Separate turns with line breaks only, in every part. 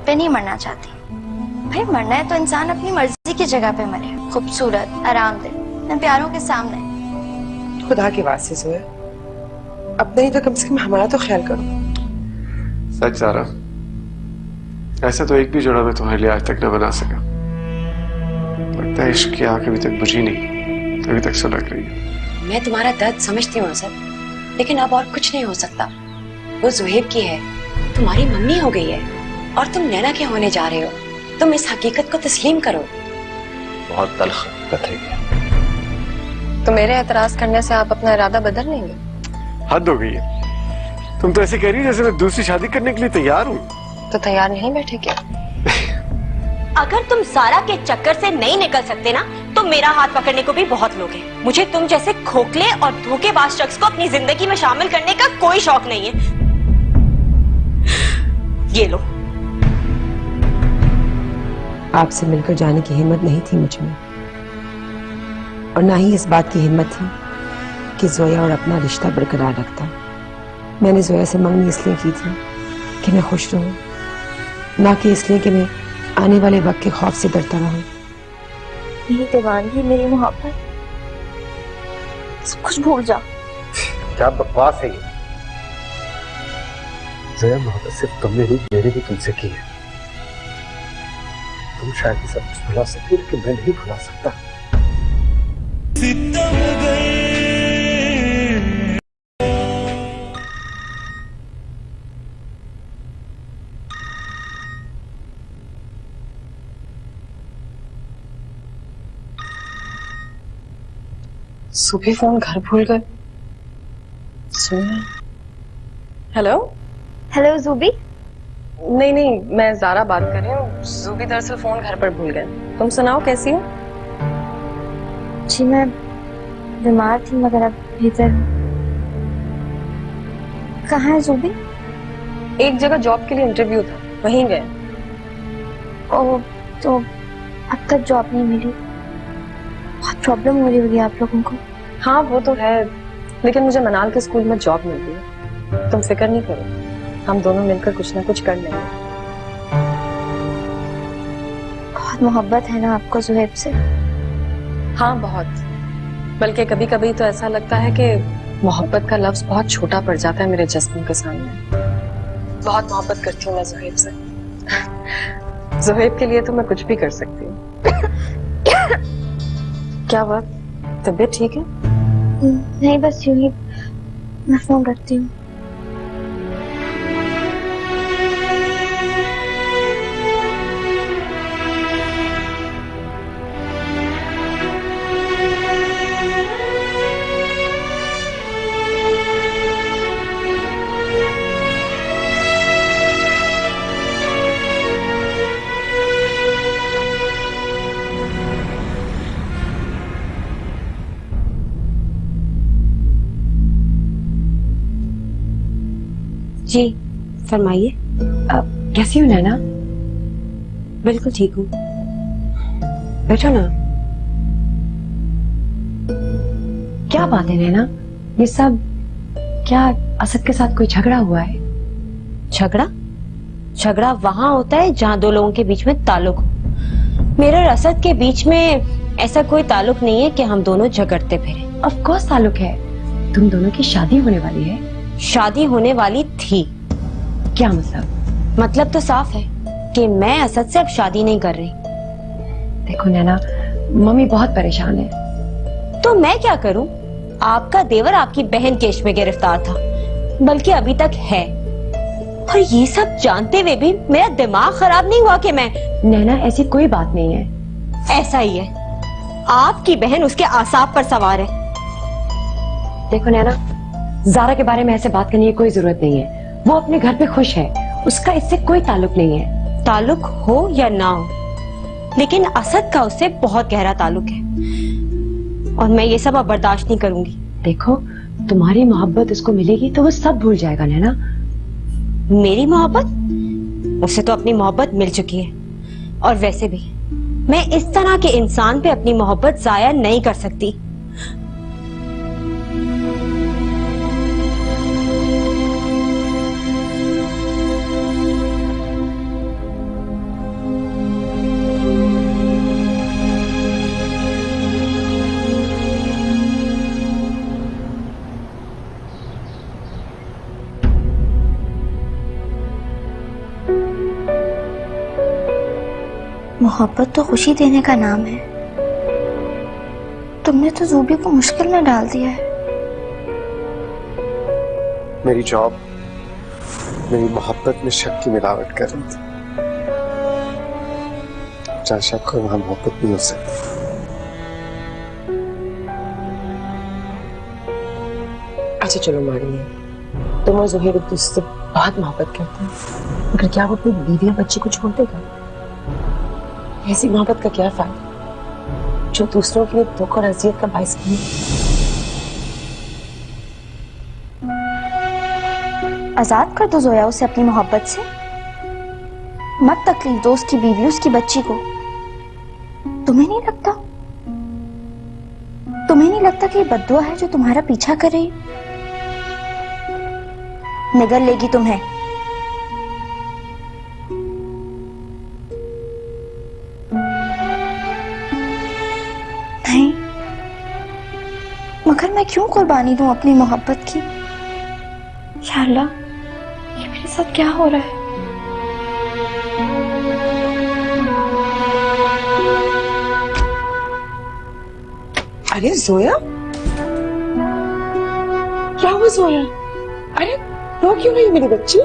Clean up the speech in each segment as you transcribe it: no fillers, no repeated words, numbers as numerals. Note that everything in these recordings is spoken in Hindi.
पे नहीं मरना चाहती। भाई मरना है तो इंसान अपनी मर्जी की जगह पे मरे, खूबसूरत, आरामदेह, इन प्यारों के सामने।
खुदा की वास्ते सोया, अपना ही तो कम से कम हमारा तो ख्याल करो।
सच सारा, ऐसा तो एक भी जोड़ा मैं तुम्हारे लिए आज तक न बना सका। लगता है इश्क की आग अभी तक बुझी नहीं, अभी तक सुलग रही है।
मैं तुम्हारा दर्द समझती हूँ असद, लेकिन अब और कुछ नहीं हो सकता। वो ज़ुहैब की है, तुम्हारी मम्मी हो गई है, और तुम नैना के होने जा रहे हो। तुम इस हकीकत को तस्लीम करो।
बहुत तल्ख हकीकत है ये।
तो मेरे एतराज करने से आप अपना इरादा बदल लेंगे?
हद हो गई है, तुम तो ऐसे कह रही जैसे मैं दूसरी शादी करने के लिए तैयार हूँ।
तो तैयार नहीं बैठे क्या?
अगर तुम सारा के चक्कर से नहीं निकल सकते ना, तो मेरा हाथ पकड़ने को भी बहुत लोग हैं। मुझे तुम जैसे खोखले और धोखेबाज शख्स को अपनी जिंदगी में शामिल करने का कोई शौक नहीं है। ये लो।
आपसे मिलकर जाने की हिम्मत नहीं थी मुझ में, और ना ही इस बात की हिम्मत थी कि जोया और अपना रिश्ता बरकरार रखता। मैंने जोया से मंगनी इसलिए की थी कि मैं खुश रहूं, ना कि इसलिए कि मैं आने वाले वक्त के खौफ से डरता रहूं।
मेरी दीवानगी, मेरी मोहब्बत, सब कुछ भूल जा।
क्या बकवास है ये? जोया, मोहब्बत सिर्फ तुमने नहीं, मैंने भी तुमसे की है। तुम शायद ही सब कुछ भुला सकती हो, लेकिन मैं नहीं भुला सकता।
सुबह फोन घर भूल गए। हेलो।
हेलो जूबी।
नहीं नहीं, मैं ज़ारा बात कर रही हूँ। ज़ूबी दरअसल फोन घर पर भूल गए। तुम सुनाओ, कैसी हो?
जी मैं बीमार थी, मगर अब बेहतर हूँ। कहाँ है जूबी?
एक जगह जॉब के लिए इंटरव्यू था, वहीं गए।
ओ, तो अब तक जॉब नहीं मिली। बहुत प्रॉब्लम हो रही होगी आप लोगों को।
हाँ वो तो है, लेकिन मुझे मनाल के स्कूल में जॉब मिल गई। तुम फिक्र नहीं करो, हम दोनों मिलकर कुछ ना कुछ कर लेंगे।
बहुत मोहब्बत है ना आपको ज़ुहैब से?
हाँ बहुत, बल्कि कभी कभी तो ऐसा लगता है कि मोहब्बत का लफ्ज बहुत छोटा पड़ जाता है मेरे जज्बों के सामने। बहुत मोहब्बत करती हूँ मैं ज़ुहैब से। ज़ुहैब के लिए तो मैं कुछ भी कर सकती हूँ। क्या बात, तबीयत ठीक है?
नहीं, बस यूं ही। मैं फोन रखती हूँ।
जी फरमाइए। कैसी हो नैना? बिल्कुल ठीक हूँ, बैठो ना। क्या बात है नैना, ये सब क्या असद के साथ कोई झगड़ा हुआ है?
झगड़ा? झगड़ा वहां होता है जहां दो लोगों के बीच में ताल्लुक हो। मेरे और असद के बीच में ऐसा कोई ताल्लुक नहीं है कि हम दोनों झगड़ते फिरे।
ऑफ कोर्स ताल्लुक है, तुम दोनों की शादी होने वाली है।
शादी होने वाली थी।
क्या मतलब?
मतलब तो साफ है कि मैं असद से अब शादी नहीं कर रही।
देखो नैना, मम्मी बहुत परेशान है।
तो मैं क्या करूं? आपका देवर आपकी बहन केस में गिरफ्तार था, बल्कि अभी तक है। और ये सब जानते हुए भी मेरा दिमाग खराब नहीं हुआ कि मैं...
नैना ऐसी कोई बात नहीं है।
ऐसा ही है, आपकी बहन उसके आसाब पर सवार है।
देखो नैना, ज़ारा के बारे में ऐसे बात करने की कोई जरूरत नहीं है। वो अपने घर पे खुश है, उसका इससे कोई ताल्लुक नहीं है।
ताल्लुक हो या ना हो, लेकिन असद का उससे बहुत गहरा ताल्लुक है, और मैं ये सब अब बर्दाश्त नहीं करूंगी।
देखो, तुम्हारी मोहब्बत उसको मिलेगी तो वो सब भूल जाएगा नैना।
मेरी मोहब्बत? उसे तो अपनी मोहब्बत मिल चुकी है, और वैसे भी मैं इस तरह के इंसान पे अपनी मोहब्बत जाया नहीं कर सकती।
मोहब्बत तो खुशी देने का नाम है। तुमने तो जूबी को मुश्किल में डाल दिया है।
मेरी जॉब मेरी मोहब्बत में शक की मिलावट कर रही थी। जहाँ शक हो वहां मोहब्बत नहीं हो सकती।
अच्छा चलो मानिए तुम और ज़ोहैर एक दूसरे से बहुत मोहब्बत करते हैं, मगर क्या वो अपनी बीवी और बच्चे को छोड़ देगा? ऐसी मोहब्बत का क्या फायदा जो दूसरों के लिए दुख और अजियत का बायस बने?
आजाद कर दो जोया उसे अपनी मोहब्बत से। मत तकलीफ दो उसकी बीवी उसकी बच्ची को। तुम्हें नहीं लगता कि ये बद्दुआ है जो तुम्हारा पीछा कर रही? निगल लेगी तुम्हें। नहीं, मगर मैं क्यों कुर्बानी दूं अपनी मोहब्बत की? या अल्लाह, ये मेरे साथ क्या हो रहा है?
अरे जोया, क्या हुआ जोया? अरे रो क्यों नहीं मेरी बच्ची?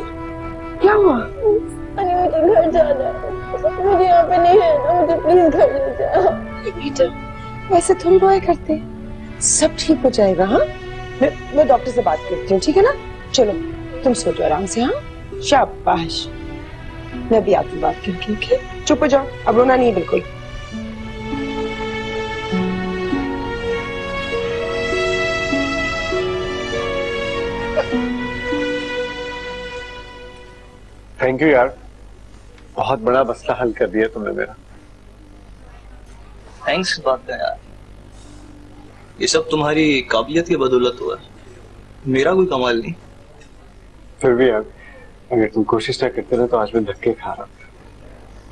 क्या हुआ?
अरे मुझे घर जाना है, मुझे यहाँ पे नहीं रहना, मुझे प्लीज घर ले जाओ।
बेटा वैसे तुम रोए करते, सब ठीक हो जाएगा। हाँ, मैं डॉक्टर से बात करती हूँ, ठीक है ना? चलो तुम सो जाओ आराम से। हाँ शाबाश, मैं भी आती हूँ बात करके। ओके चुप हो जाओ, अब रोना नहीं है बिल्कुल।
थैंक यू यार, बहुत बड़ा मसला हल कर दिया तुमने मेरा।
थैंक्स बात का यार, ये सब तुम्हारी काबिलियत की बदौलत हुआ है, मेरा कोई कमाल नहीं।
फिर भी यार, अगर तुम कोशिश ना करते ना तो आज मैं धक्के खा रहा था।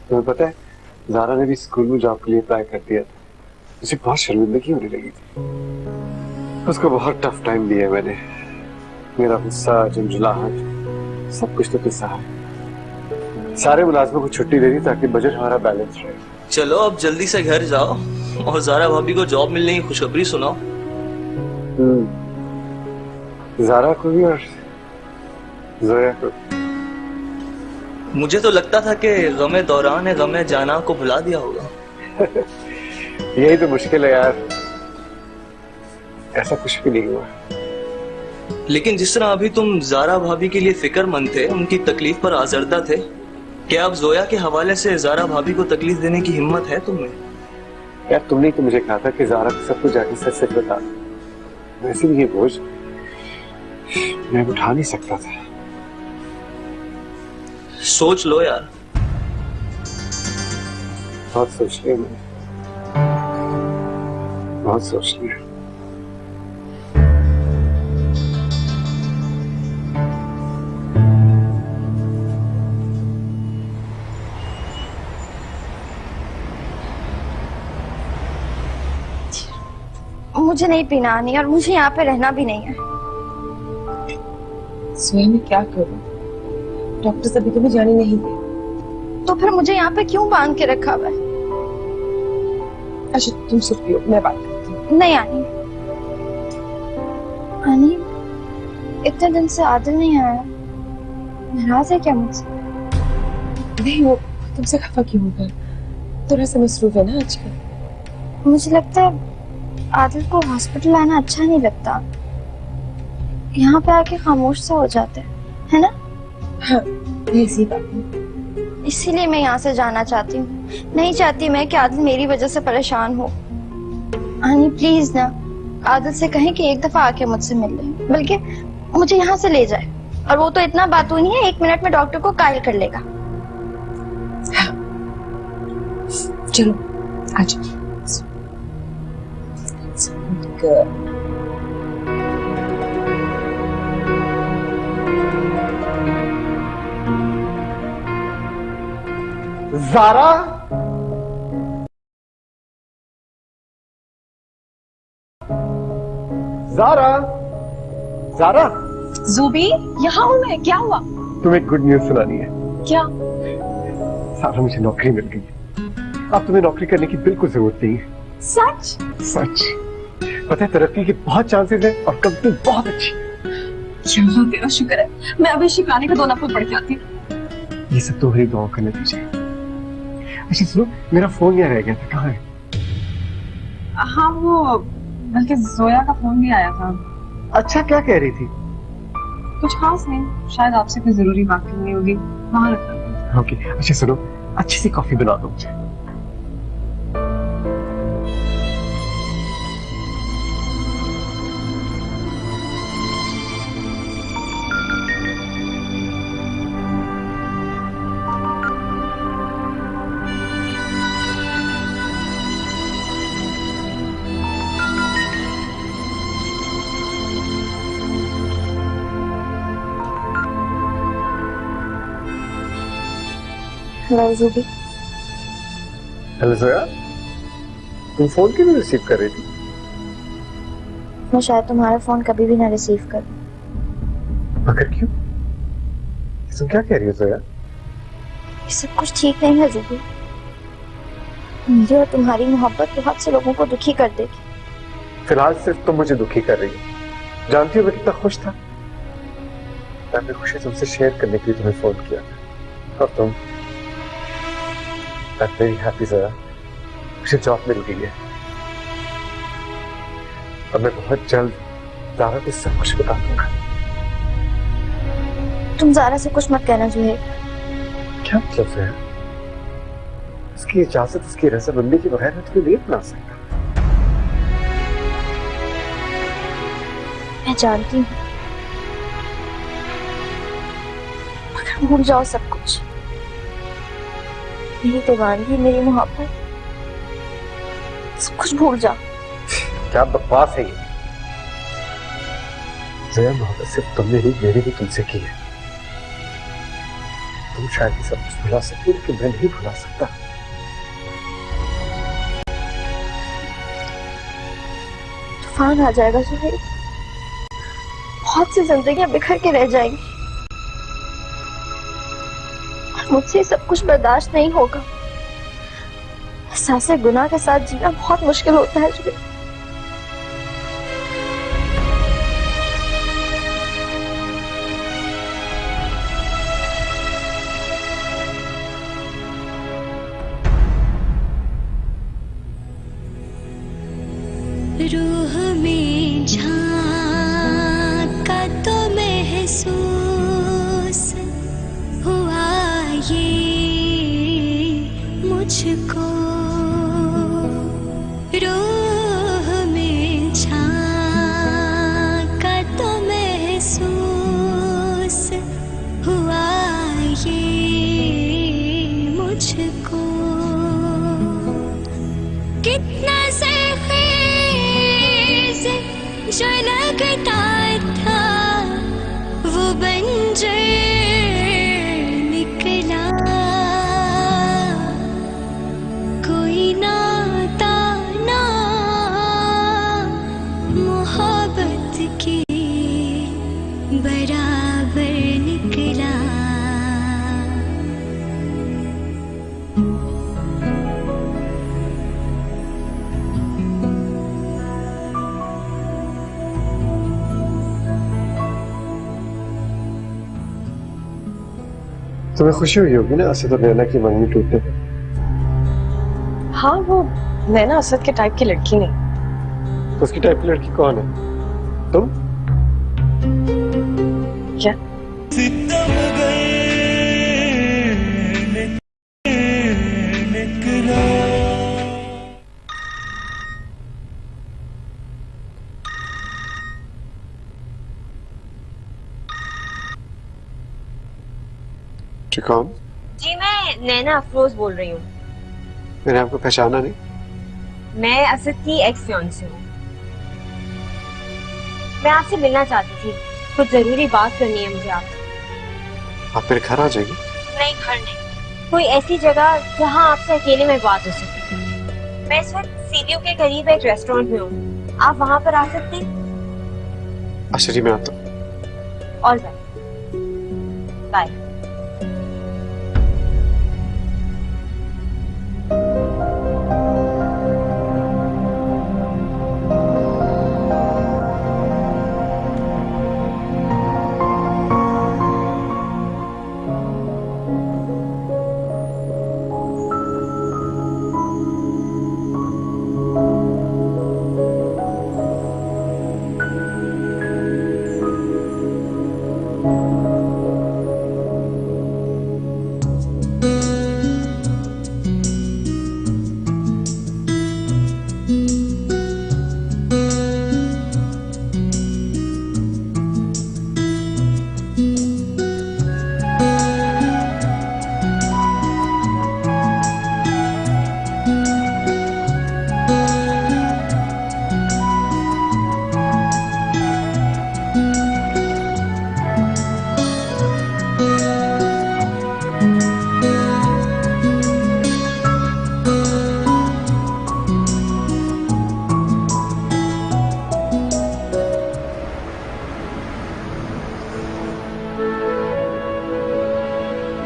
तुम्हें पता है ज़ारा ने भी स्कूल में जॉब के लिए अप्लाई कर दिया था। उसे बहुत शर्मिंदगी होने लगी थी। उसको बहुत टफ टाइम दिया मैंने। मेरा गुस्सा, झुंझुलाहट, सब कुछ तो किस्सा है। सारे मुलाजमों को छुट्टी दे दी ताकि बजट हमारा बैलेंस रहे।
चलो अब जल्दी से घर जाओ और ज़ारा भाभी को जॉब मिलने की खुशखबरी सुनाओ।
ज़ारा को भी और जोया को।
मुझे तो लगता था कि गमे दौरान है गमे जाना को भुला दिया होगा।
यही तो मुश्किल है यार, ऐसा कुछ भी नहीं हुआ।
लेकिन जिस तरह अभी तुम ज़ारा भाभी के लिए फिक्रमंद थे, उनकी तकलीफ पर आजरदा थे, क्या अब जोया के हवाले से ज़ारा भाभी को तकलीफ देने की हिम्मत है तुम्हें?
यार तुमने तो मुझे कहा था कि ज़ारा को सब कुछ जाके सच सच बता। वैसे भी ये बोझ मैं उठा नहीं सकता था।
सोच लो यार।
बहुत सोच लिया मैंने, बहुत सोच लिया।
मुझे नहीं पीना आनी और मुझे यहाँ पे रहना भी नहीं है।
स्वयं में क्या करूं? डॉक्टर सभी को भी जाने नहीं दे।
तो फिर मुझे यहाँ पे क्यों बांध के रखा हुआ है?
अच्छा तुम सुन पियो, मैं बात करती हूँ।
नहीं आनी, आनी इतने दिन से आदिल नहीं आया, नाराज है क्या मुझसे?
नहीं वो तुमसे खफा क्यों होगा? थोड़ा सा मसरूफ है ना आजकल।
मुझे लगता है आदिल को हॉस्पिटल आना अच्छा नहीं लगता। यहाँ पे आके खामोश सा हो जाते है ना?
हाँ ऐसी बात है।
इसीलिए मैं यहाँ से जाना चाहती हूँ। नहीं चाहती मैं कि आदिल मेरी वजह से परेशान हो। आनी प्लीज ना, आदिल से कहें कि एक दफा आके मुझसे मिल ले, बल्कि मुझे यहाँ से ले जाए। और वो तो इतना बातून नहीं है, 1 मिनट में डॉक्टर को कायल कर लेगा।
हाँ। चलो आज
ज़ारा, ज़ारा, ज़ारा,
जूबी यहाँ हूँ मैं, क्या हुआ?
तुम्हें गुड न्यूज सुनानी है।
क्या?
ज़ारा मुझे नौकरी मिल गई। अब तुम्हें नौकरी करने की बिल्कुल जरूरत नहीं है।
सच?
सच। पता है तरक्की के बहुत चांसेस हैं और कंपनी बहुत अच्छी है।
अल्लाह तेरा शुक्र है, मैं अभी शिकराने का 2 नफल पढ़ के आती हूँ।
ये सब तो मेरी दुआ का नतीजा है। अच्छा सुनो, मेरा फोन यहाँ रह गया था, कहाँ है?
हाँ वो, बल्कि जोया का फोन भी आया था।
अच्छा, क्या कह रही थी?
कुछ खास नहीं, शायद आपसे कोई जरूरी बात करनी होगी, वहां रखा।
ओके, अच्छा सुनो, अच्छी सी कॉफी बना दो मुझे।
हेलो जूबी।
हेलो जोया, तुम फोन क्यों नहीं रिसीव कर रही थी?
मैं शायद तुम्हारा फोन कभी भी ना रिसीव कर।
मगर क्यों? तुम क्या कह रही हो जोया?
ये सब कुछ ठीक नहीं है जूबी। मेरी और तुम्हारी मोहब्बत बहुत से लोगों को दुखी कर देगी।
फिलहाल सिर्फ तुम मुझे दुखी कर रही हो। जानती हो मैं कितना खुश था। मैं अपनी खुशी तुमसे शेयर करने के लिए तुम्हें फोन किया और तुम वेरी हैप्पी जोया, मुझे जॉब मिल गई है। अब मैं बहुत जल्द ज़ारा को सब कुछ बता दूंगा।
तुम ज़ारा से कुछ मत कहना जुहेब।
क्या मतलब है? उसकी इजाजत, उसकी रजामंदी के बगैर मैं तुम्हें नहीं अपना सकता।
मैं जानती हूँ, मगर भूल जाओ सब कुछ। मेरी दीवानगी, मेरी मोहब्बत, सब कुछ भूल जाओ।
क्या बकवास है ये? जोया, मोहब्बत सिर्फ तुमने नहीं, मैंने भी तुमसे की है। तुम शायद ये सब कुछ भुला सकती हो, लेकिन मैं नहीं भुला सकता।
तूफान आ जाएगा जुहेब, बहुत सी जिंदगियां बिखर के रह जाएंगी और मुझसे सब कुछ बर्दाश्त नहीं होगा। एहसास गुनाह के साथ जीना बहुत मुश्किल होता है जुहेब।
रूह में झांका तो महसूस हुआ ये मुझको। रूह में झांका तो महसूस हुआ ये मुझको। कितना जो लगता था वो बंजर निकला। कोई नाता ना मोहब्बत की बराबर निकला।
तुम्हें खुशी हुई होगी ना असद और नैना की मंगनी टूटने पे?
हाँ वो नैना असद के टाइप की लड़की नहीं।
तो उसकी टाइप की लड़की कौन है? तुम?
क्या?
कौन?
जी मैं नैना अफरोज बोल रही हूँ।
मैंने आपको पहचाना नहीं।
मैं असद की एक्स फियांसी हूँ। मैं आपसे मिलना चाहती थी, कुछ जरूरी बात करनी है मुझे आपसे।
आप मेरे घर आ जाएंगे?
नहीं, घर नहीं, कोई ऐसी जगह जहाँ आपसे अकेले में बात हो सके। मैं इस वक्त सीलियो के करीब एक रेस्टोरेंट में हूँ, आप वहाँ पर आ सकते हैं?
अच्छा जी, मैं आता हूँ।
और बाय।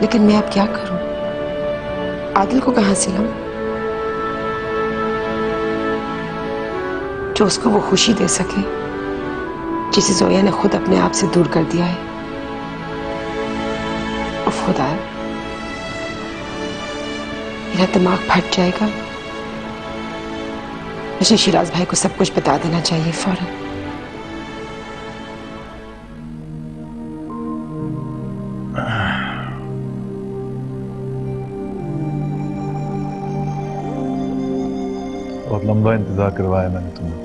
लेकिन मैं अब क्या करूं? आदिल को कहां से लाऊं जो उसको वो खुशी दे सके जिसे जोया ने खुद अपने आप से दूर कर दिया है। उफ खुदाया, मेरा दिमाग फट जाएगा। मुझे शिराज भाई को सब कुछ बता देना चाहिए फौरन।
बहुत लंबा इंतजार करवाया मैंने तुम्हें।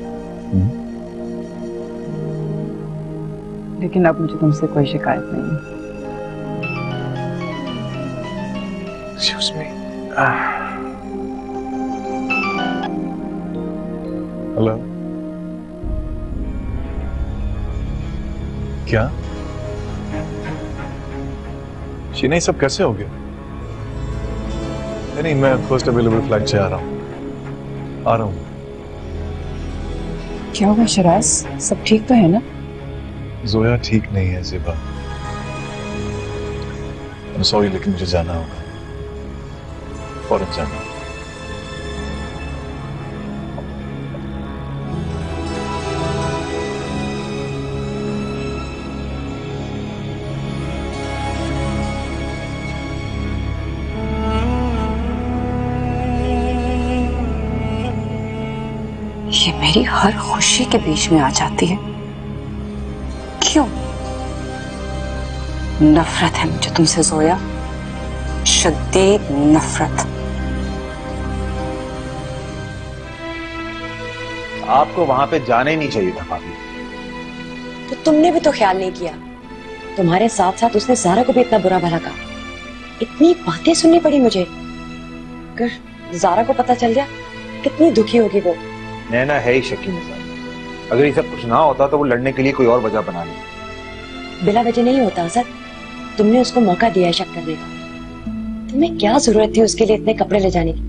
लेकिन अब मुझे तुमसे कोई शिकायत नहीं है।
Excuse me. हेलो, क्या चेन्नई सब कैसे हो गया? नहीं, मैं फर्स्ट अवेलेबल फ्लाइट से आ रहा हूँ।
क्या हुआ शिराज, सब ठीक तो है ना?
जोया ठीक नहीं है ज़ेबा। I'm sorry, लेकिन मुझे जाना होगा, फौरन जाना।
ये मेरी हर खुशी के बीच में आ जाती है, क्यों? नफरत है मुझे तुमसे जोया, शदीद नफरत।
आपको वहां पे जाने नहीं चाहिए था भाभी।
तो तुमने भी तो ख्याल नहीं किया। तुम्हारे साथ साथ उसने सारा को भी इतना बुरा भला कहा। इतनी बातें सुननी पड़ी मुझे। अगर ज़ारा को पता चल गया कितनी दुखी होगी वो।
नैना है ही शकी मिजाज। अगर ये सब कुछ ना होता तो वो लड़ने के लिए कोई और वजह बना ली।
बिला वजह नहीं होता असद। तुमने उसको मौका दिया है शक करने का। तुम्हें क्या जरूरत थी उसके लिए इतने कपड़े ले जाने की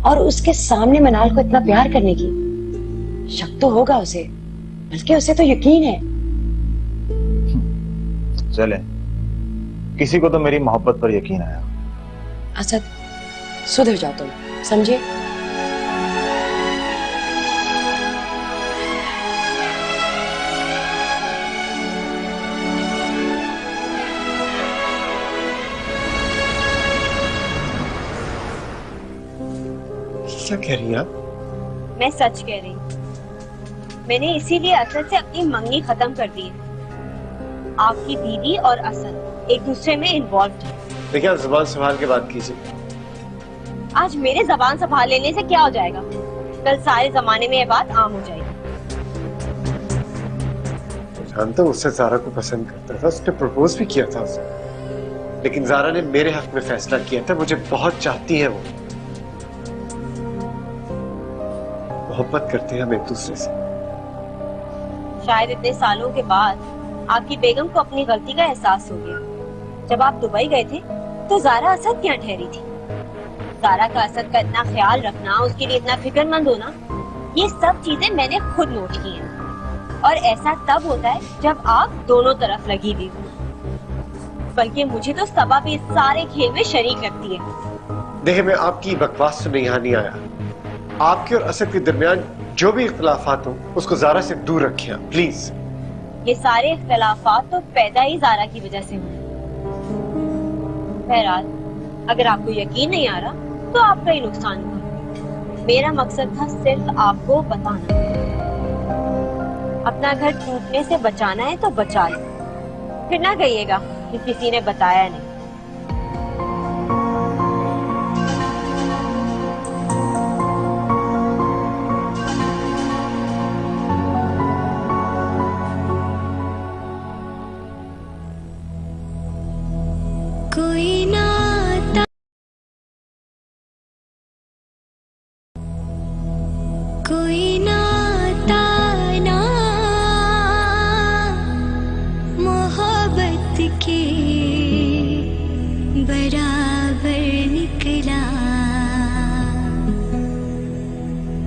और उसके सामने मनाल को इतना प्यार करने की? शक तो होगा उसे, बल्कि उसे तो यकीन है।
चले, किसी को तो मेरी मोहब्बत पर यकीन आया।
असद, सुधर जाओ तुम, समझे?
क्या कह रही हैं आप?
मैं सच कह रही हूँ। मैंने इसीलिए असद से अपनी मंगनी खत्म कर दी है। आपकी दीदी और असद एक दूसरे में इन्वॉल्व है।
देखिए, आप जुबान संभाल के बात कीजिए।
आज मेरे जबान संभाल लेने से क्या हो जाएगा? कल सारे जमाने में ये बात आम हो जाएगी।
जानता हूँ उससे ज़ारा को पसंद करता था, उसने प्रपोज भी किया था उसे, लेकिन ज़ारा ने मेरे हक में फैसला किया था। मुझे बहुत चाहती है वो, मोहब्बत करते हैं हम एक दूसरे से।
शायद इतने सालों के बाद आपकी बेगम को अपनी गलती का एहसास हो गया। जब आप दुबई गए थे तो ज़ारा असद क्या ठहरी थी? ज़ारा का असद का इतना ख्याल रखना, उसके लिए इतना फिक्रमंद होना, ये सब चीजें मैंने खुद नोट की हैं। और ऐसा तब होता है जब आप दोनों तरफ लगी हुई हो। बल्कि मुझे तो सबा भी इस सारे खेल में शरीक लगती है।
देखिए, मैं आपकी बकवास सुनने यहाँ नहीं आया। आपके और असद के दरमियान जो भी इख्तलाफात हो उसको ज़ारा से दूर रखिए प्लीज।
ये सारे इख्तलाफात तो पैदा ही ज़ारा की वजह से हुए। बहरहाल, अगर आपको यकीन नहीं आ रहा तो आपका ही नुकसान हुआ। मेरा मकसद था सिर्फ आपको बताना। अपना घर टूटने से बचाना है तो बचा लो, फिर ना कहिएगा कि किसी ने बताया नहीं।
कोई नाता कोई नाता ना मोहब्बत के बराबर निकला।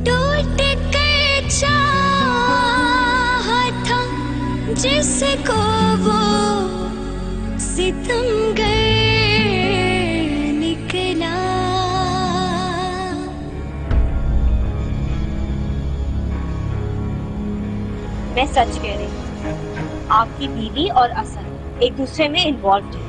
टूट कर चाहा था जिसको वो सितमगर
मैं सच कह रही हूँ, आपकी बीवी और असद एक दूसरे में इन्वॉल्व है।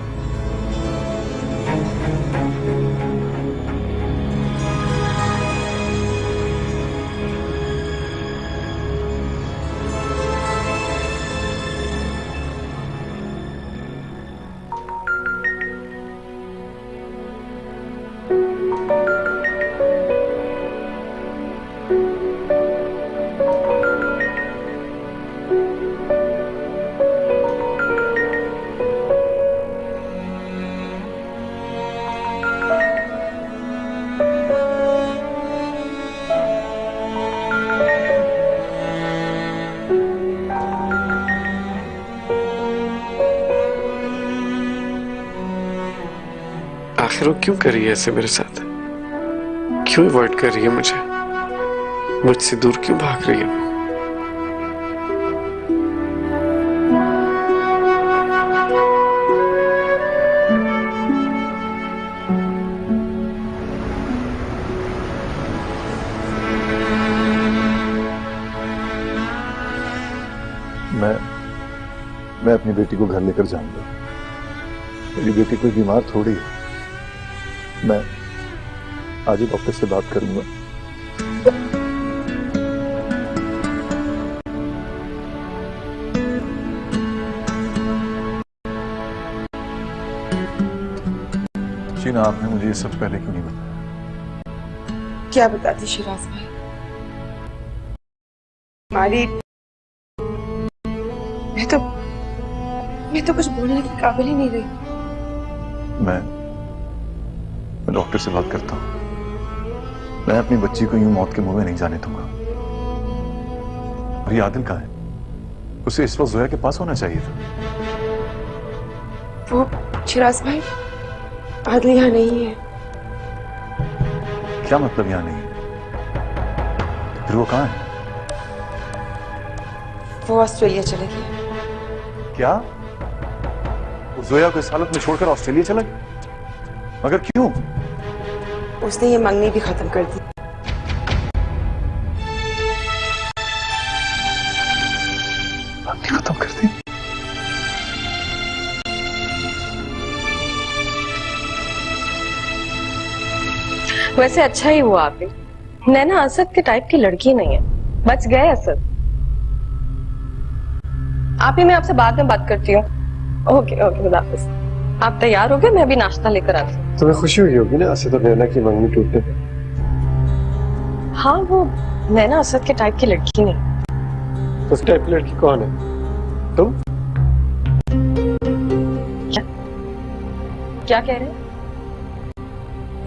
आखिर वो क्यों कर रही है ऐसे मेरे साथ? क्यों अवॉइड कर रही है मुझे? मुझसे दूर क्यों भाग रही है?
मैं अपनी बेटी को घर लेकर जाऊंगा। मेरी बेटी कोई बीमार थोड़ी है। मैं आज ही डॉक्टर से बात करूंगा। शीना, आपने मुझे ये सब पहले क्यों नहीं बताया?
क्या बताती शिराज भाई? मारी मैं तो कुछ बोलने के काबिल ही नहीं रही।
मैं डॉक्टर से बात करता हूं। मैं अपनी बच्ची को यूं मौत के मुंह में नहीं जाने दूंगा। और ये आदिल कहाँ है? उसे इस वक्त जोया के पास होना चाहिए था।
वो शिराज भाई, आदिल यहाँ नहीं है।
क्या मतलब यहाँ नहीं है? फिर वो कहाँ है?
वो ऑस्ट्रेलिया चले गए।
क्या? वो जोया को इस हालत में छोड़कर ऑस्ट्रेलिया चला गया? मगर क्यों?
उसने ये मंगनी भी खत्म कर दी।
मंगनी खत्म कर दी?
वैसे अच्छा ही हुआ आप ही। नैना असद के टाइप की लड़की नहीं है, बच गए असद। आप ही, मैं आपसे बाद में बात करती हूँ। ओके ओके, खुदा हाफिज। आप तैयार हो गए? मैं अभी नाश्ता लेकर आती हूँ।
तुम्हें खुशी हुई होगी ना असद और नैना की मंगनी टूटने पे?
हाँ, वो नैना असद के टाइप की लड़की नहीं।
उस टाइप की लड़की कौन है? तुम?
क्या कह रहे हैं?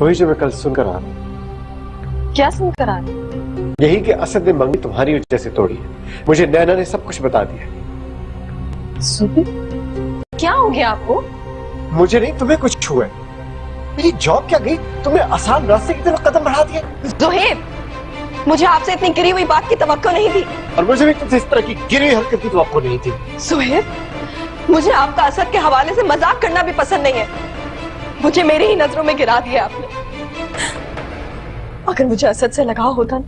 वही जो मैं कल सुनकर आ रहा हूँ।
क्या सुनकर आ रहे हैं?
यही कि असद ने मंगनी तुम्हारी वजह से तोड़ी है। मुझे नैना ने सब कुछ बता दिया।
सुबह क्या हो गया आपको?
मुझे नहीं, तुम्हें कुछ हुआ है। मेरी जॉब क्या गई? तुम्हें आसान रास्ते की तरफ कदम बढ़ा दिया।
जोहेब, मुझे आपसे इतनी गिरी हुई बात की तवक्को नहीं थी।
और मुझे भी तुमसे इस तरह की गिरी हुई हरकत की तवक्को नहीं थी।
जोहेब, मुझे आपका असद के हवाले से मजाक करना भी पसंद नहीं है। मुझे मेरी ही नजरों में गिरा दिया आपने। अगर मुझे असद से लगाव होता ना,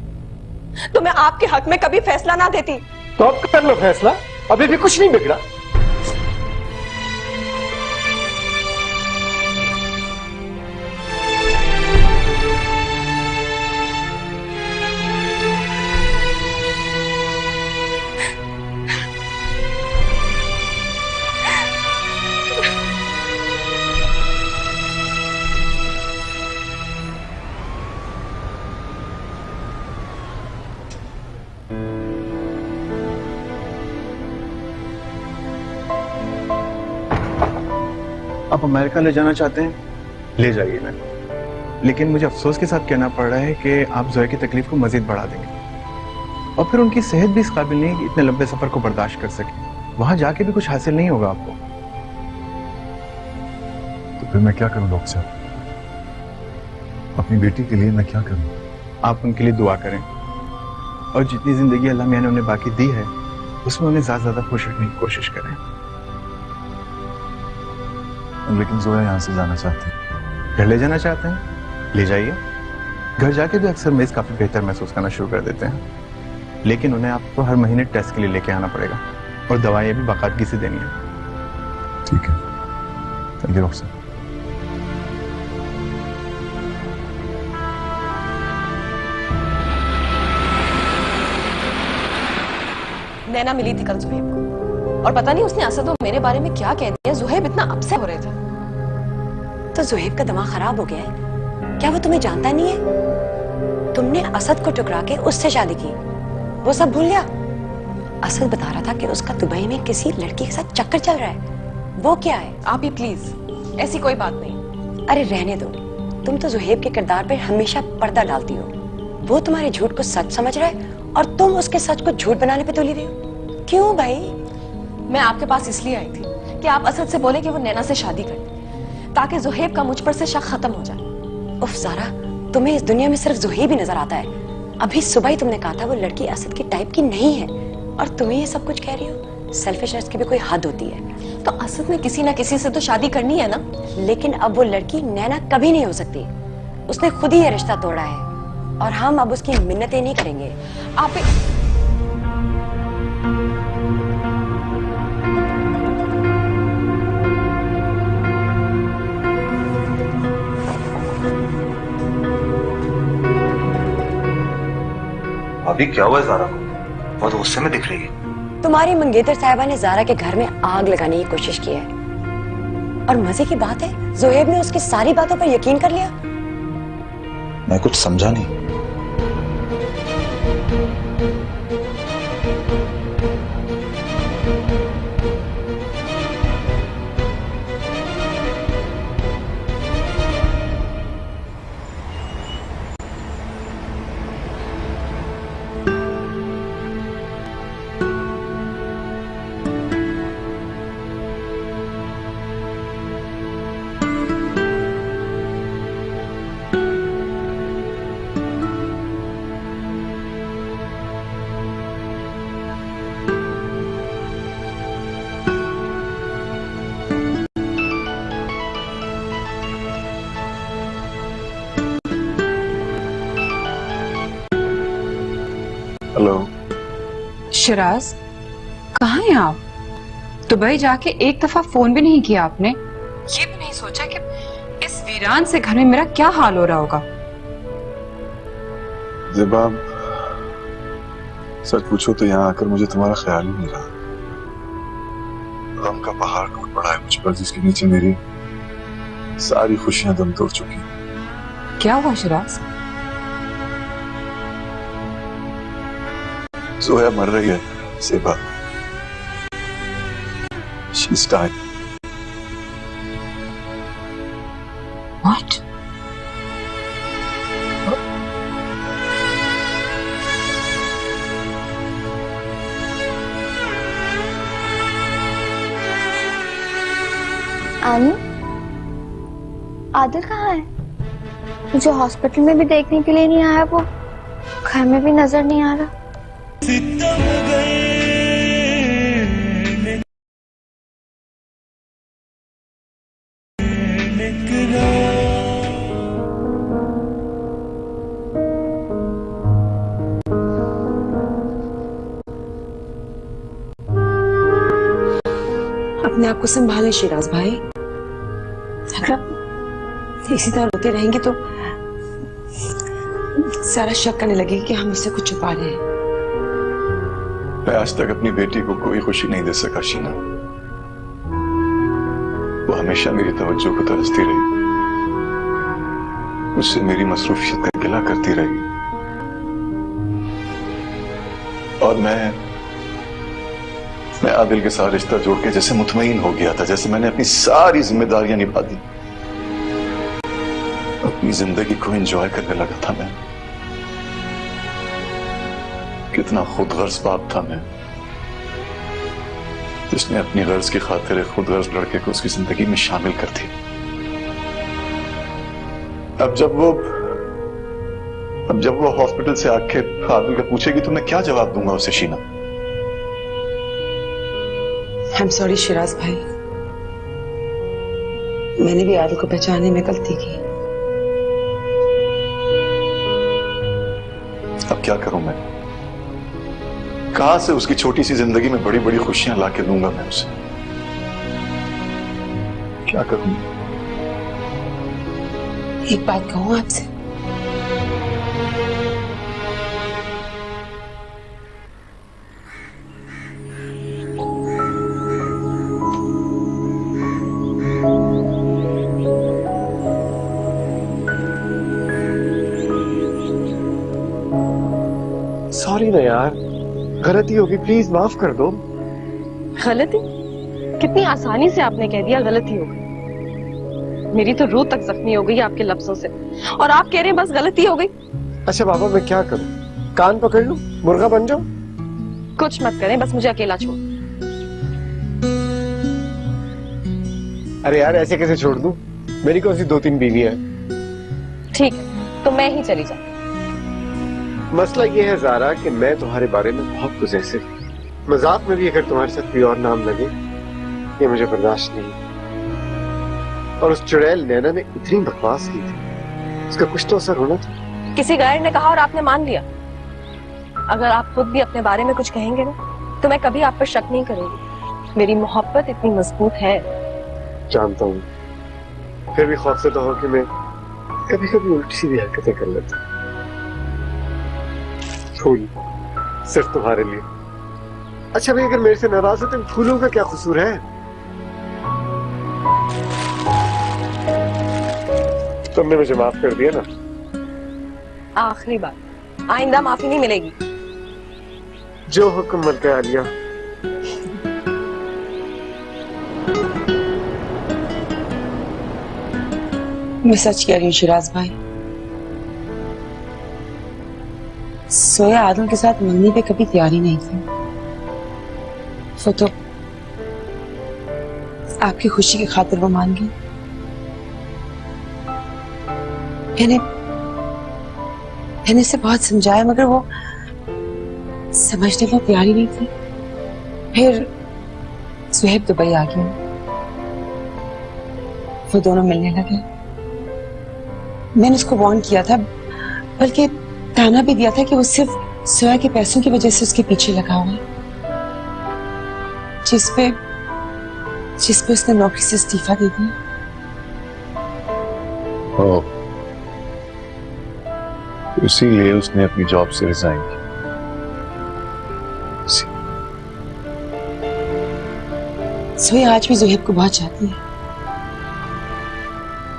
तो मैं आपके हक में कभी फैसला ना देती।
तो अब कर लो फैसला, अभी भी कुछ नहीं बिगड़ा।
आप अमेरिका ले जाना चाहते हैं, ले जाइए ना, लेकिन मुझे अफसोस के साथ कहना पड़ रहा है कि आप जोया की तकलीफ को मजीद बढ़ा देंगे और फिर उनकी सेहत भी इस काबिल नहीं है कि इतने लंबे सफर को बर्दाश्त कर सके। वहां जाके भी कुछ हासिल नहीं होगा आपको।
तो फिर मैं क्या करूं डॉक्टर साहब? अपनी बेटी के लिए मैं क्या करूं?
आप उनके लिए दुआ करें और जितनी जिंदगी अल्लाह मियां ने उन्हें बाकी दी है उसमें उन्हें ज्यादा खुश रखने की कोशिश करें।
लेकिन जोया यहाँ से जाना चाहती है।
घर ले जाना चाहते हैं, ले जाइए। घर जाके भी अक्सर मेज काफी बेहतर महसूस करना शुरू कर देते हैं। लेकिन उन्हें आपको हर महीने टेस्ट के लिए लेके आना पड़ेगा और दवाइयाँ भी बाकायदगी से देनी है।
ठीक है, थैंक यू डॉक्टर साहब।
नैना मिली थी कल जुहैब को और पता नहीं उसने असद और मेरे बारे में क्या कह दिया। जुहैब इतना अपसेट हो रहे थे।
तो जुहैब का दिमाग खराब हो गया है क्या? वो तुम्हें जानता नहीं है? तुमने असद को टुकरा के उससे शादी की, वो सब भूल गया? असद बता रहा था कि उसका दुबई में किसी लड़की के साथ चक्कर चल रहा है। वो क्या है?
आप ही प्लीज, ऐसी कोई बात नहीं।
अरे रहने दो, तुम तो जुहैब के किरदार पे हमेशा पर्दा डालती हो। वो तुम्हारे झूठ को सच समझ रहा है और तुम उसके सच को झूठ बनाने पे तुली रही हो। क्यों भाई?
मैं आपके पास इसलिए आई थी कि आप असद से बोले कि वो नैना से शादी कर ले ताकि जुहैब का मुझ पर से शक खत्म हो जाए।
उफ ज़ारा, तुम्हें इस दुनिया में सिर्फ जुहैब ही नजर आता है। अभी सुबह ही तुमने कहा था वो लड़की असद की टाइप की नहीं है और तुम्हें ये सब कुछ कह रही हो। सेल्फिशनेस की भी कोई हद होती है।
तो असद ने किसी ना किसी से तो शादी करनी है ना।
लेकिन अब वो लड़की नैना कभी नहीं हो सकती। उसने खुद ही ये रिश्ता तोड़ा है और हम अब उसकी मिन्नतें नहीं करेंगे।
आप
अभी क्या हुआ ज़ारा को? बहुत गुस्से में दिख रही है।
तुम्हारी मंगेतर साहिबा ने ज़ारा के घर में आग लगाने की कोशिश की है और मजे की बात है जुहैब ने उसकी सारी बातों पर यकीन कर लिया।
मैं कुछ समझा नहीं। हेलो
शिराज, कहाँ हैं आप? दुबई जाके एक दफा फोन भी नहीं किया आपने। ये भी नहीं सोचा कि इस वीरान से घर में मेरा क्या हाल हो रहा होगा।
ज़िबाब, सच पूछो तो यहाँ आकर मुझे तुम्हारा ख्याल ही नहीं रहा। गम का पहाड़ टूट पड़ा है मुझ पर, जिसके नीचे मेरी सारी खुशियां दम तोड़ चुकी हैं।
क्या हुआ शिराज?
जोया मर रही है सेबा। She's dying.
What?
आनी, आदिल कहाँ है? मुझे हॉस्पिटल में भी देखने के लिए नहीं आया, वो घर में भी नजर नहीं आ रहा।
अपने आप को संभालें शिराज भाई। अगर आप इसी तरह रोते रहेंगे तो सारा शक करने लगेगी कि हम उससे कुछ छुपा रहे हैं।
मैं आज तक अपनी बेटी को कोई खुशी नहीं दे सका शीना। वो हमेशा मेरी तवज्जो को तरसती रही, मुझसे मेरी मसरूफियत का गिला करती रही और मैं आदिल के साथ रिश्ता जोड़ के जैसे मुतमईन हो गया था, जैसे मैंने अपनी सारी जिम्मेदारियां निभा दी, अपनी जिंदगी को एंजॉय करने लगा था मैं। कितना खुदगर्ज बाप था मैं, जिसने अपनी गर्ज की खातिर एक खुदगर्ज लड़के को उसकी जिंदगी में शामिल कर दिया। अब जब वो हॉस्पिटल से आके आदिल का पूछेगी तो मैं क्या जवाब दूंगा उसे शीना?
I'm sorry शिराज भाई, मैंने भी आदिल को पहचानने में गलती की।
अब क्या करूं मैं? कहां से उसकी छोटी सी जिंदगी में बड़ी बड़ी खुशियां लाके दूंगा मैं उसे? क्या करूं?
एक बात कहूं आपसे,
सॉरी ना यार, गलती होगी, प्लीज माफ कर दो।
गलती? कितनी आसानी से आपने कह दिया गलती हो गई। मेरी तो रूह तक जख्मी हो गई आपके लफ्जों से, और आप कह रहे हैं बस गलती हो गई।
अच्छा बाबा, मैं क्या करूं? कान पकड़ लूं, मुर्गा बन जाऊं?
कुछ मत करें, बस मुझे अकेला छोड़।
अरे यार, ऐसे कैसे छोड़ दूं? मेरी कौन सी 2-3 बीवियां हैं?
ठीक है, तो मैं ही चली जाऊं।
मसला ये है ज़ारा कि मैं तुम्हारे बारे में बहुत पॉसेसिव हूं। मजाक में भी अगर तुम्हारे साथ कोई और नाम लगे, ये मुझे बर्दाश्त नहीं। और उस चुड़ैल नैना ने इतनी बकवास की थी, उसका कुछ तो असर होना था।
किसी गायर ने कहा और आपने मान लिया। अगर आप खुद भी अपने बारे में कुछ कहेंगे ना, तो मैं कभी आप पर शक नहीं करूंगी। मेरी मोहब्बत इतनी मजबूत है।
जानता हूँ, फिर भी खौफ से तो हो कि मैं कभी कभी उल्टी सीधी हरकतें कर लेता हूँ। फूल सिर्फ तुम्हारे लिए। अच्छा भाई, अगर मेरे से नाराज हो तो फूलों का क्या कसूर है? तुमने मुझे माफ कर दिया ना?
आखिरी बार, आइंदा माफी नहीं मिलेगी।
जो हुक्म मलके आलिया।
मैं सच कह रही हूँ शिराज भाई, सोया आदम के साथ मिलने पे कभी तैयारी नहीं थी। वो तो आपकी खुशी की खातिर वो मान गई। मैंने उसे बहुत समझाया, मगर वो समझने को तैयार ही नहीं थी। फिर सुहेब दुबई आ गया, वो दोनों मिलने लगे। मैंने उसको वार्न किया था, बल्कि ताना भी दिया था कि वो सिर्फ सोया के पैसों की वजह से उसके पीछे लगा हुआ है, जिस पे उसने नौकरी से इस्तीफा दे दिया।
इसीलिए उसने अपनी जॉब से रिजाइन किया।
सोया आज भी ज़ुहैब को बहुत चाहती है,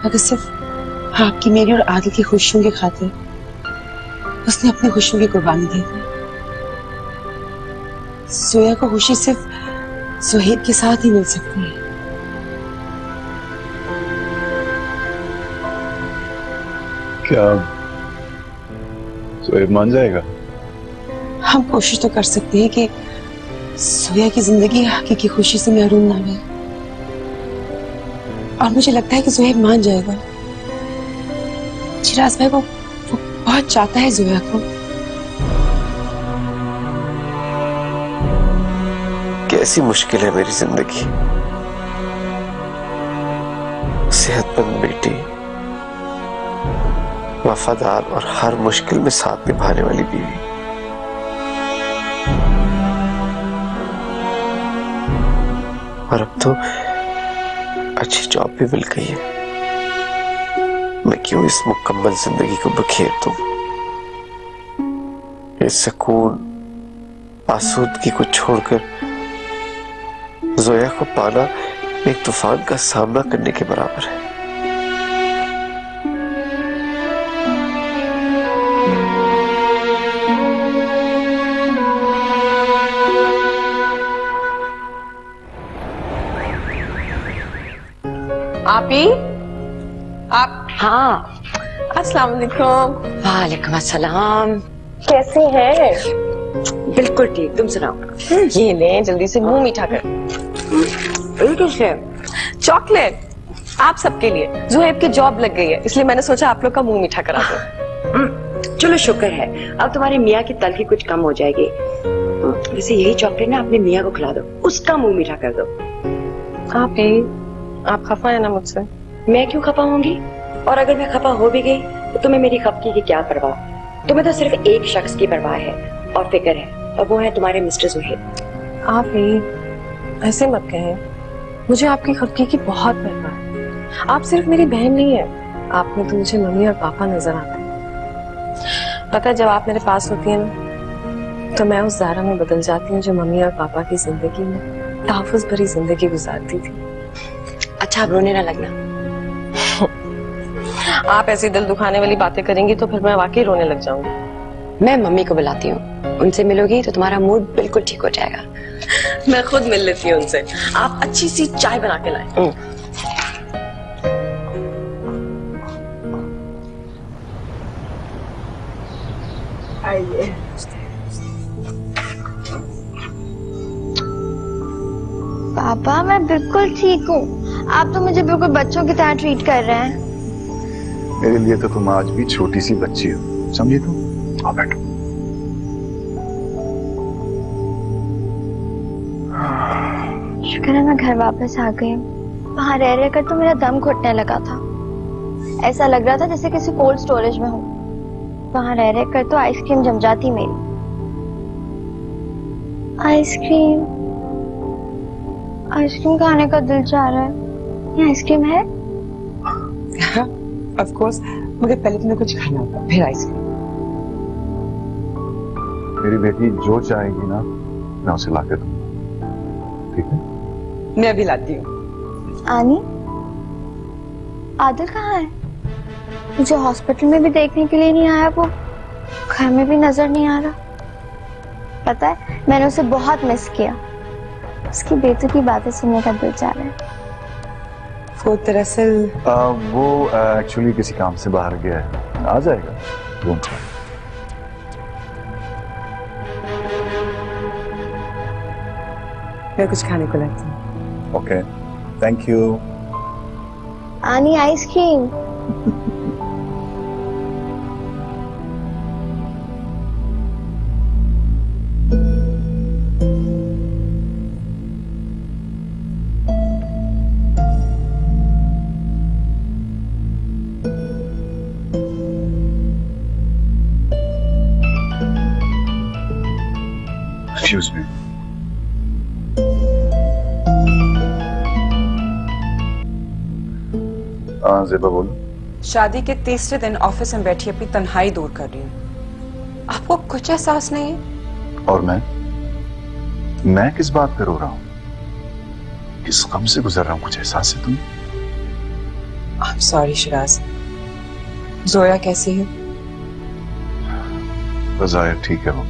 अगर सिर्फ आपकी, मेरी और आदिल की खुशियों की खातिर उसने अपनी खुशियों की कुर्बानी दे दी। सोया को खुशी सिर्फ ज़ुहैब के साथ ही मिल सकती है।
क्या ज़ुहैब मान जाएगा?
हम कोशिश तो कर सकते हैं कि सोया की जिंदगी हकीकी खुशी से महरूम ना रहे, और मुझे लगता है कि ज़ुहैब मान जाएगा। शिराज भाई वो बहुत चाहता है ज़ोया को।
कैसी मुश्किल है मेरी जिंदगी। सेहतमंद बेटी, वफादार और हर मुश्किल में साथ निभाने वाली बीवी। और अब तो अच्छी जॉब भी मिल गई है। मैं क्यों इस मुकम्मल जिंदगी को बखेर दूं? इस सुकून, आसूदगी को छोड़कर ज़ोया को पाना एक तूफान का सामना करने के बराबर है।
आप
हाँ,
अस्सलाम वालेकुम।
वालेकुम अस्सलाम।
कैसी हैं?
बिल्कुल ठीक, तुम सुनाओ।
ये ले, जल्दी से मुंह मीठा कर। चॉकलेट आप सबके लिए। ज़ुहैब की जॉब लग गई है, इसलिए मैंने सोचा आप लोग का मुंह मीठा करा दो।
चलो शुक्र है, अब तुम्हारे मियाँ की तलखी कुछ कम हो जाएगी। वैसे यही चॉकलेट ना अपने मियाँ को खिला दो, उसका मुंह मीठा कर दो।
आप खफा है ना मुझसे?
मैं क्यों खफा होंगी? और अगर मैं खफा हो भी गई तो तुम्हें मेरी खफगी की क्या परवाह? तुम्हें तो सिर्फ एक शख्स की परवाह है और फिक्र है, और वो है तुम्हारे मिस्टर जोहेब।
आप ही ऐसे मत कहें, मुझे आपकी खफगी की बहुत परवाह है। आप सिर्फ मेरी बहन नहीं है, आप में तो मुझे मम्मी और पापा नजर आते हैं। पता है, जब आप मेरे पास होती है ना, तो मैं उस ज़ारा में बदल जाती हूँ जो मम्मी और पापा की जिंदगी में तहफ़्फ़ुज़ भरी जिंदगी गुजारती थी।
अच्छा, अब रोने ना लगना।
आप ऐसी दिल दुखाने वाली बातें करेंगी तो फिर मैं वाकई रोने लग जाऊंगी।
मैं मम्मी को बुलाती हूँ, उनसे मिलोगी तो तुम्हारा मूड बिल्कुल ठीक हो जाएगा।
मैं खुद मिल लेती हूँ उनसे। आप अच्छी सी चाय बना के लाएं।
आइए।
पापा मैं बिल्कुल ठीक हूँ, आप तो मुझे बिल्कुल बच्चों की तरह ट्रीट कर रहे हैं।
मेरे लिए तो तुम आज भी छोटी सी बच्ची हो, समझी तुम? आओ बैठो।
शुक्र है मैं घर वापस आ गई। वहां रह रहकर तो मेरा दम घुटने लगा था। ऐसा लग रहा था जैसे किसी कोल्ड स्टोरेज में हूँ। वहां रह रहकर तो आइसक्रीम जम जाती मेरी। आइसक्रीम आइसक्रीम खाने का दिल चाह रहा है। ये आइसक्रीम है?
ऑफ कोर्स, मगर पहले तुम्हें कुछ खाना होगा, फिर आइसक्रीम।
मेरी बेटी जो चाहेगी ना, मैं उसे ला के दूंगा, ठीक है?
मैं अभी लाती हूँ।
आनी, आदिल कहाँ है? मुझे हॉस्पिटल में भी देखने के लिए नहीं आया, वो घर में भी नजर नहीं आ रहा। पता है, मैंने उसे बहुत मिस किया। उसकी बेटू की बातें सुनने का दिल चाह रहा है।
वो दरअसल
वो एक्चुअली किसी काम से बाहर गया है, आ जाएगा रूम पर।
मैं कुछ खाने को लाती हूँ।
Okay, thank you.
आनी आइसक्रीम।
Excuse me. ज़ेबा बोलो।
शादी के तीसरे दिन ऑफिस में बैठी अपनी तन्हाई दूर कर रही हूँ। आपको कुछ एहसास नहीं है?
और मैं किस बात पे रो रहा हूँ? किस गम से गुजर रहा हूँ? कुछ एहसास है तुम्हें?
I'm sorry Siraj. जोया कैसी है?
बज़ाहिर ठीक है वो,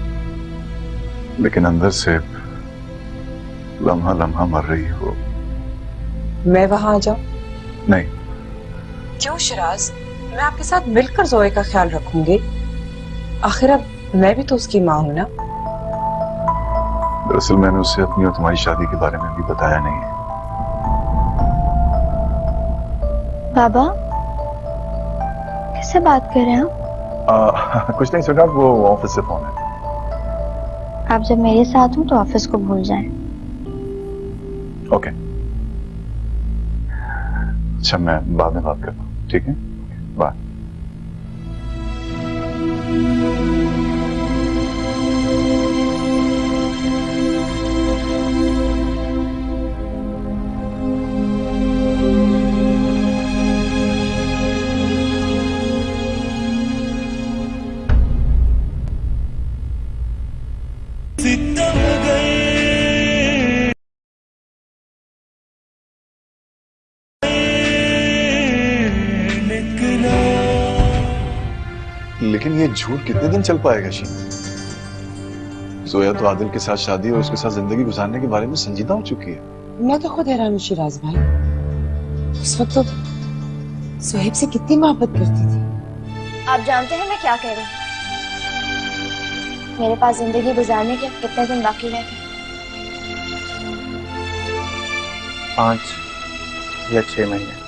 लेकिन अंदर से लम्हा लम्हा मर रही है वो।
मैं वहां आ जाऊं?
नहीं।
क्यों शिराज? मैं आपके साथ मिलकर जोया का ख्याल रखूंगी। आखिर अब मैं भी तो उसकी माँ हूं ना।
दरअसल मैंने उसे अपनी और तुम्हारी शादी के बारे में भी बताया नहीं है।
बाबा, किससे बात कर रहे हैं आप?
कुछ नहीं सुना, वो ऑफिस से फोन है।
आप जब मेरे साथ हो तो ऑफिस को भूल जाएं।
ओके, अच्छा मैं बाद में बात करता हूँ, ठीक है? बाय। लेकिन ये झूठ कितने दिन चल पाएगा शीन? जोया तो आदिल के साथ शादी और उसके साथ जिंदगी गुजारने के बारे में संजीदा हो चुकी है।
मैं तो खुद हैरान हूँ शिराज भाई, उस वक्त तो सोहेब से कितनी मोहब्बत करती थी।
आप जानते हैं मैं क्या कह रही हूँ? मेरे पास जिंदगी गुजारने के कितने दिन बाकी रह गए?
5 या 6 महीने।